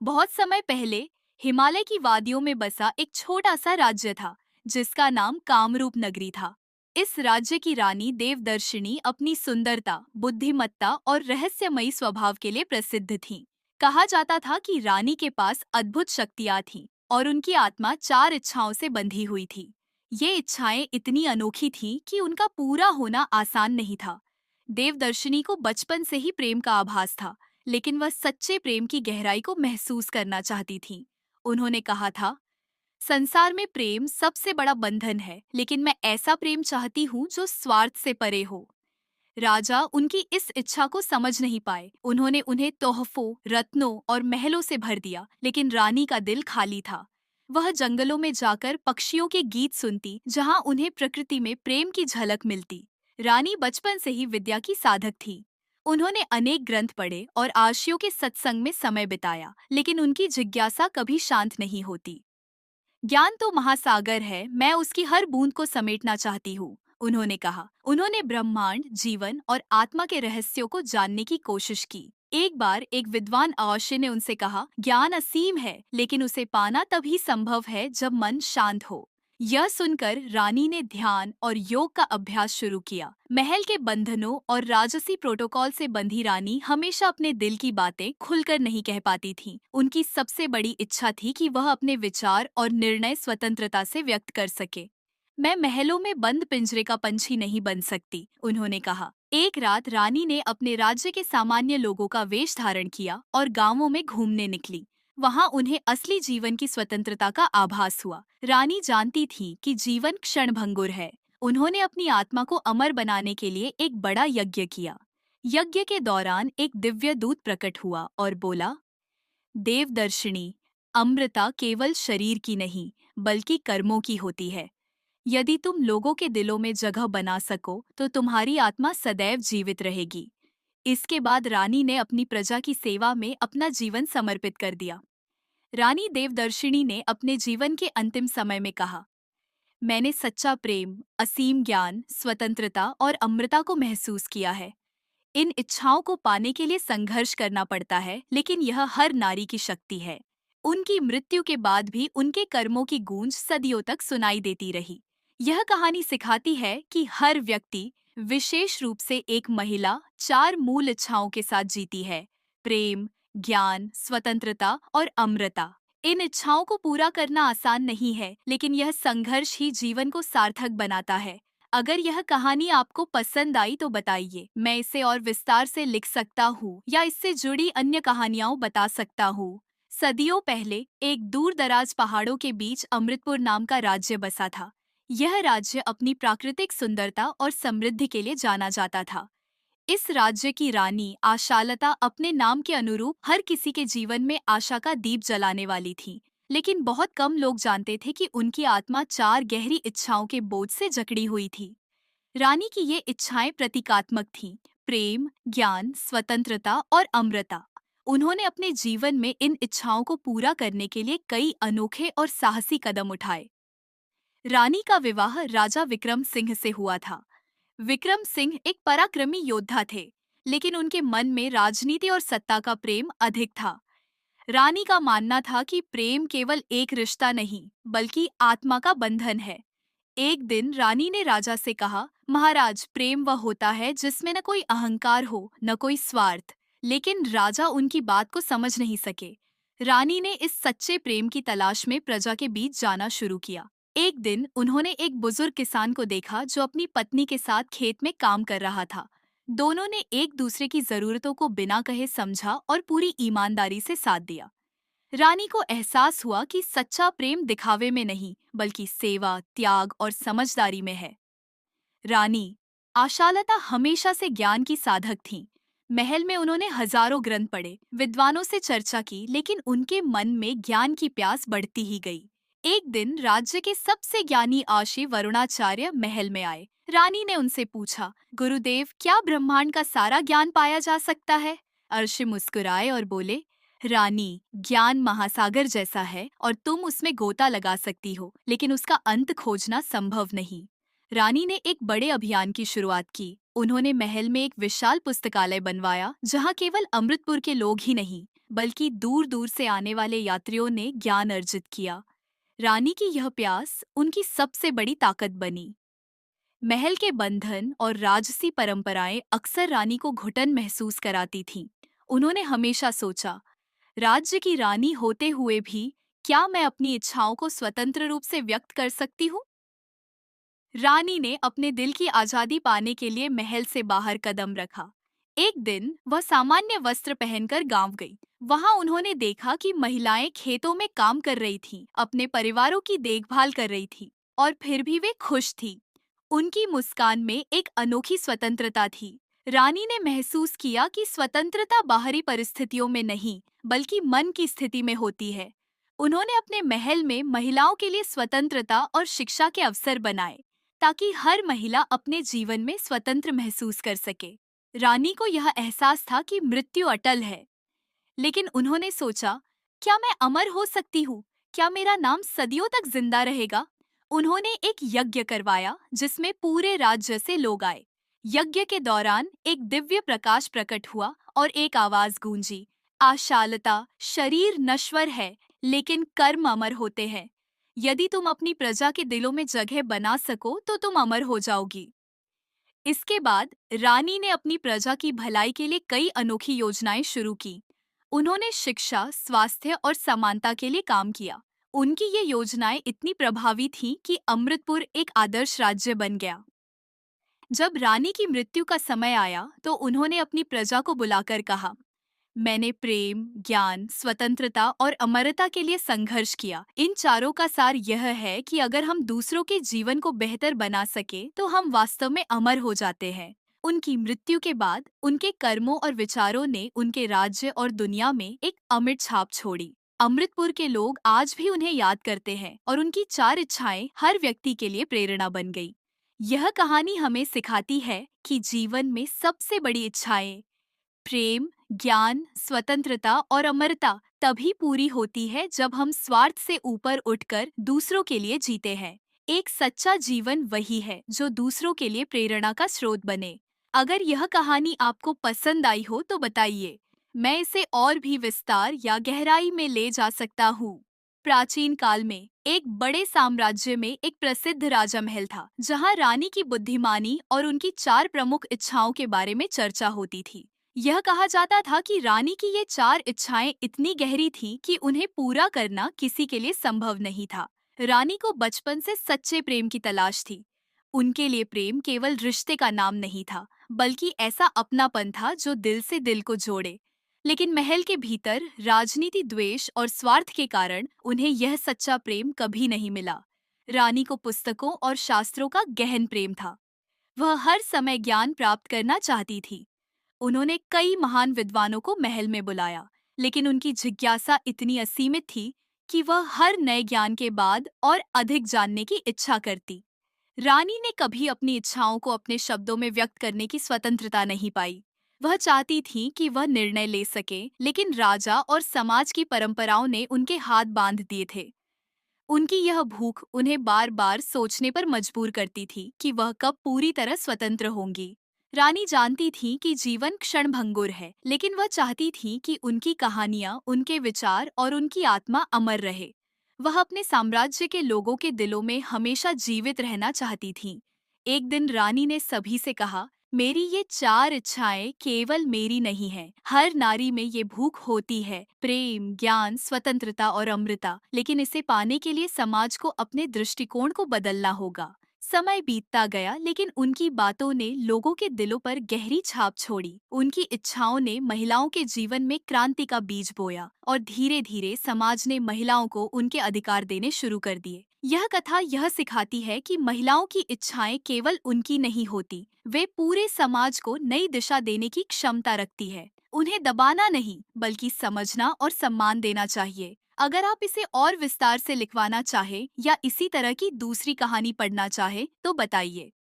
बहुत समय पहले हिमालय की वादियों में बसा एक छोटा सा राज्य था जिसका नाम कामरूप नगरी था। इस राज्य की रानी देवदर्शिनी अपनी सुंदरता, बुद्धिमत्ता और रहस्यमयी स्वभाव के लिए प्रसिद्ध थीं। कहा जाता था कि रानी के पास अद्भुत शक्तियां थीं और उनकी आत्मा चार इच्छाओं से बंधी हुई थी। ये इच्छाएं इतनी अनोखी थीं कि उनका पूरा होना आसान नहीं था। देवदर्शिनी को बचपन से ही प्रेम का आभास था, लेकिन वह सच्चे प्रेम की गहराई को महसूस करना चाहती थी। उन्होंने कहा था, संसार में प्रेम सबसे बड़ा बंधन है, लेकिन मैं ऐसा प्रेम चाहती हूँ जो स्वार्थ से परे हो। राजा उनकी इस इच्छा को समझ नहीं पाए। उन्होंने उन्हें तोहफों, रत्नों और महलों से भर दिया, लेकिन रानी का दिल खाली था। वह जंगलों में जाकर पक्षियों के गीत सुनती, जहाँ उन्हें प्रकृति में प्रेम की झलक मिलती। रानी बचपन से ही विद्या की साधक थी। उन्होंने अनेक ग्रंथ पढ़े और आर्षियों के सत्संग में समय बिताया, लेकिन उनकी जिज्ञासा कभी शांत नहीं होती। ज्ञान तो महासागर है, मैं उसकी हर बूंद को समेटना चाहती हूँ, उन्होंने कहा। उन्होंने ब्रह्मांड, जीवन और आत्मा के रहस्यों को जानने की कोशिश की। एक बार एक विद्वान अवश्य ने उनसे कहा, ज्ञान असीम है, लेकिन उसे पाना तभी संभव है जब मन शांत हो। यह सुनकर रानी ने ध्यान और योग का अभ्यास शुरू किया। महल के बंधनों और राजसी प्रोटोकॉल से बंधी रानी हमेशा अपने दिल की बातें खुलकर नहीं कह पाती थी। उनकी सबसे बड़ी इच्छा थी कि वह अपने विचार और निर्णय स्वतंत्रता से व्यक्त कर सके। मैं महलों में बंद पिंजरे का पंछी नहीं बन सकती, उन्होंने कहा। एक रात रानी ने अपने राज्य के सामान्य लोगों का वेश धारण किया और गांवों में घूमने निकली। वहां उन्हें असली जीवन की स्वतंत्रता का आभास हुआ। रानी जानती थी कि जीवन क्षणभंगुर है। उन्होंने अपनी आत्मा को अमर बनाने के लिए एक बड़ा यज्ञ किया। यज्ञ के दौरान एक दिव्य दूत प्रकट हुआ और बोला, देवदर्शिनी, अमृता केवल शरीर की नहीं, बल्कि कर्मों की होती है। यदि तुम लोगों के दिलों में जगह बना सको, तो तुम्हारी आत्मा सदैव जीवित रहेगी। इसके बाद रानी ने अपनी प्रजा की सेवा में अपना जीवन समर्पित कर दिया। रानी देवदर्शिनी ने अपने जीवन के अंतिम समय में कहा, मैंने सच्चा प्रेम, असीम ज्ञान, स्वतंत्रता और अमृता को महसूस किया है। इन इच्छाओं को पाने के लिए संघर्ष करना पड़ता है, लेकिन यह हर नारी की शक्ति है। उनकी मृत्यु के बाद भी उनके कर्मों की गूंज सदियों तक सुनाई देती रही। यह कहानी सिखाती है कि हर व्यक्ति, विशेष रूप से एक महिला, चार मूल इच्छाओं के साथ जीती है: प्रेम, ज्ञान, स्वतंत्रता और अमृता। इन इच्छाओं को पूरा करना आसान नहीं है, लेकिन यह संघर्ष ही जीवन को सार्थक बनाता है। अगर यह कहानी आपको पसंद आई तो बताइए, मैं इसे और विस्तार से लिख सकता हूँ या इससे जुड़ी अन्य कहानियाँ बता सकता हूँ। सदियों पहले एक दूर दराज पहाड़ों के बीच अमृतपुर नाम का राज्य बसा था। यह राज्य अपनी प्राकृतिक सुंदरता और समृद्धि के लिए जाना जाता था। इस राज्य की रानी आशालता अपने नाम के अनुरूप हर किसी के जीवन में आशा का दीप जलाने वाली थी। लेकिन बहुत कम लोग जानते थे कि उनकी आत्मा चार गहरी इच्छाओं के बोझ से जकड़ी हुई थी। रानी की ये इच्छाएं प्रतीकात्मक थीं: प्रेम, ज्ञान, स्वतंत्रता और अमृता। उन्होंने अपने जीवन में इन इच्छाओं को पूरा करने के लिए कई अनोखे और साहसी कदम उठाए। रानी का विवाह राजा विक्रम सिंह से हुआ था। विक्रम सिंह एक पराक्रमी योद्धा थे, लेकिन उनके मन में राजनीति और सत्ता का प्रेम अधिक था। रानी का मानना था कि प्रेम केवल एक रिश्ता नहीं, बल्कि आत्मा का बंधन है। एक दिन रानी ने राजा से कहा, महाराज, प्रेम वह होता है जिसमें न कोई अहंकार हो, न कोई स्वार्थ। लेकिन राजा उनकी बात को समझ नहीं सके। रानी ने इस सच्चे प्रेम की तलाश में प्रजा के बीच जाना शुरू किया। एक दिन उन्होंने एक बुजुर्ग किसान को देखा जो अपनी पत्नी के साथ खेत में काम कर रहा था। दोनों ने एक दूसरे की जरूरतों को बिना कहे समझा और पूरी ईमानदारी से साथ दिया। रानी को एहसास हुआ कि सच्चा प्रेम दिखावे में नहीं, बल्कि सेवा, त्याग और समझदारी में है। रानी आशालता हमेशा से ज्ञान की साधक थीं। महल में उन्होंने हजारों ग्रंथ पढ़े, विद्वानों से चर्चा की, लेकिन उनके मन में ज्ञान की प्यास बढ़ती ही गई। एक दिन राज्य के सबसे ज्ञानी आशी वरुणाचार्य महल में आए। रानी ने उनसे पूछा, गुरुदेव, क्या ब्रह्मांड का सारा ज्ञान पाया जा सकता है? अर्षि मुस्कुराए और बोले, रानी, ज्ञान महासागर जैसा है और तुम उसमें गोता लगा सकती हो, लेकिन उसका अंत खोजना संभव नहीं। रानी ने एक बड़े अभियान की शुरुआत की। उन्होंने महल में एक विशाल पुस्तकालय बनवाया, जहाँ केवल अमृतपुर के लोग ही नहीं, बल्कि दूर दूर से आने वाले यात्रियों ने ज्ञान अर्जित किया। रानी की यह प्यास उनकी सबसे बड़ी ताकत बनी। महल के बंधन और राजसी परंपराएं अक्सर रानी को घुटन महसूस कराती थीं। उन्होंने हमेशा सोचा, राज्य की रानी होते हुए भी क्या मैं अपनी इच्छाओं को स्वतंत्र रूप से व्यक्त कर सकती हूँ? रानी ने अपने दिल की आजादी पाने के लिए महल से बाहर कदम रखा। एक दिन वह सामान्य वस्त्र पहनकर गांव गई। वहां उन्होंने देखा कि महिलाएं खेतों में काम कर रही थीं, अपने परिवारों की देखभाल कर रही थीं, और फिर भी वे खुश थीं। उनकी मुस्कान में एक अनोखी स्वतंत्रता थी। रानी ने महसूस किया कि स्वतंत्रता बाहरी परिस्थितियों में नहीं, बल्कि मन की स्थिति में होती है। उन्होंने अपने महल में महिलाओं के लिए स्वतंत्रता और शिक्षा के अवसर बनाए, ताकि हर महिला अपने जीवन में स्वतंत्र महसूस कर सके। रानी को यह एहसास था कि मृत्यु अटल है, लेकिन उन्होंने सोचा, क्या मैं अमर हो सकती हूँ? क्या मेरा नाम सदियों तक जिंदा रहेगा? उन्होंने एक यज्ञ करवाया जिसमें पूरे राज्य से लोग आए। यज्ञ के दौरान एक दिव्य प्रकाश प्रकट हुआ और एक आवाज गूंजी, आशालता, शरीर नश्वर है, लेकिन कर्म अमर होते हैं। यदि तुम अपनी प्रजा के दिलों में जगह बना सको तो तुम अमर हो जाओगी। इसके बाद रानी ने अपनी प्रजा की भलाई के लिए कई अनोखी योजनाएं शुरू की। उन्होंने शिक्षा, स्वास्थ्य और समानता के लिए काम किया। उनकी ये योजनाएं इतनी प्रभावी थीं कि अमृतपुर एक आदर्श राज्य बन गया। जब रानी की मृत्यु का समय आया तो उन्होंने अपनी प्रजा को बुलाकर कहा, मैंने प्रेम, ज्ञान, स्वतंत्रता और अमरता के लिए संघर्ष किया। इन चारों का सार यह है कि अगर हम दूसरों के जीवन को बेहतर बना सके तो हम वास्तव में अमर हो जाते हैं। उनकी मृत्यु के बाद उनके कर्मों और विचारों ने उनके राज्य और दुनिया में एक अमिट छाप छोड़ी। अमृतपुर के लोग आज भी उन्हें याद करते हैं और उनकी 4 इच्छाएं हर व्यक्ति के लिए प्रेरणा बन गई। यह कहानी हमें सिखाती है कि जीवन में सबसे बड़ी इच्छाएं प्रेम, ज्ञान, स्वतंत्रता और अमरता तभी पूरी होती है जब हम स्वार्थ से ऊपर उठकर दूसरों के लिए जीते हैं। एक सच्चा जीवन वही है जो दूसरों के लिए प्रेरणा का स्रोत बने। अगर यह कहानी आपको पसंद आई हो तो बताइए, मैं इसे और भी विस्तार या गहराई में ले जा सकता हूँ। प्राचीन काल में एक बड़े साम्राज्य में एक प्रसिद्ध राजा महल था, जहाँ रानी की बुद्धिमानी और उनकी 4 प्रमुख इच्छाओं के बारे में चर्चा होती थी। यह कहा जाता था कि रानी की ये 4 इच्छाएं इतनी गहरी थीं कि उन्हें पूरा करना किसी के लिए संभव नहीं था। रानी को बचपन से सच्चे प्रेम की तलाश थी। उनके लिए प्रेम केवल रिश्ते का नाम नहीं था, बल्कि ऐसा अपनापन था जो दिल से दिल को जोड़े। लेकिन महल के भीतर राजनीति, द्वेष और स्वार्थ के कारण उन्हें यह सच्चा प्रेम कभी नहीं मिला। रानी को पुस्तकों और शास्त्रों का गहन प्रेम था। वह हर समय ज्ञान प्राप्त करना चाहती थी। उन्होंने कई महान विद्वानों को महल में बुलाया, लेकिन उनकी जिज्ञासा इतनी असीमित थी कि वह हर नए ज्ञान के बाद और अधिक जानने की इच्छा करती। रानी ने कभी अपनी इच्छाओं को अपने शब्दों में व्यक्त करने की स्वतंत्रता नहीं पाई। वह चाहती थी कि वह निर्णय ले सके, लेकिन राजा और समाज की परंपराओं ने उनके हाथ बांध दिए थे। उनकी यह भूख उन्हें बार बार सोचने पर मजबूर करती थी कि वह कब पूरी तरह स्वतंत्र होंगी। रानी जानती थी कि जीवन क्षणभंगुर है, लेकिन वह चाहती थी कि उनकी कहानियां, उनके विचार और उनकी आत्मा अमर रहे। वह अपने साम्राज्य के लोगों के दिलों में हमेशा जीवित रहना चाहती थी। एक दिन रानी ने सभी से कहा, मेरी ये 4 इच्छाएं केवल मेरी नहीं हैं। हर नारी में ये भूख होती है, प्रेम, ज्ञान, स्वतंत्रता और अमृता। लेकिन इसे पाने के लिए समाज को अपने दृष्टिकोण को बदलना होगा। समय बीतता गया, लेकिन उनकी बातों ने लोगों के दिलों पर गहरी छाप छोड़ी। उनकी इच्छाओं ने महिलाओं के जीवन में क्रांति का बीज बोया और धीरे धीरे समाज ने महिलाओं को उनके अधिकार देने शुरू कर दिए। यह कथा यह सिखाती है कि महिलाओं की इच्छाएं केवल उनकी नहीं होती, वे पूरे समाज को नई दिशा देने की क्षमता रखती है। उन्हें दबाना नहीं, बल्कि समझना और सम्मान देना चाहिए। अगर आप इसे और विस्तार से लिखवाना चाहे या इसी तरह की दूसरी कहानी पढ़ना चाहे तो बताइए।